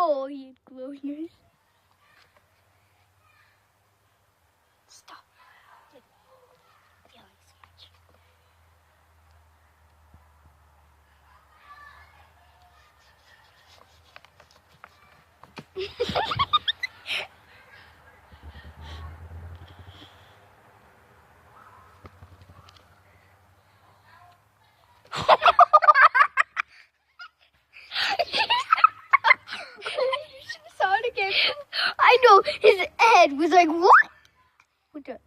Oh, he had glowing eyes. Stop. Feeling so much. You should have saw it again. I know. His head was like, what? What the?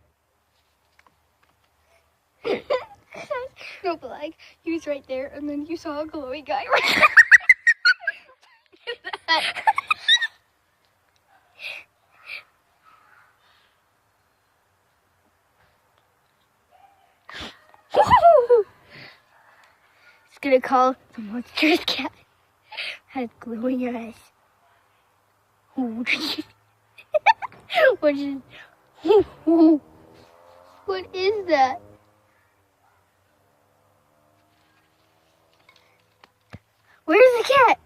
No, but like, he was right there, and then you saw a glowing guy right there. It's gonna call the monstrous cat. Has glowing eyes. What is? What is that? Where's the cat?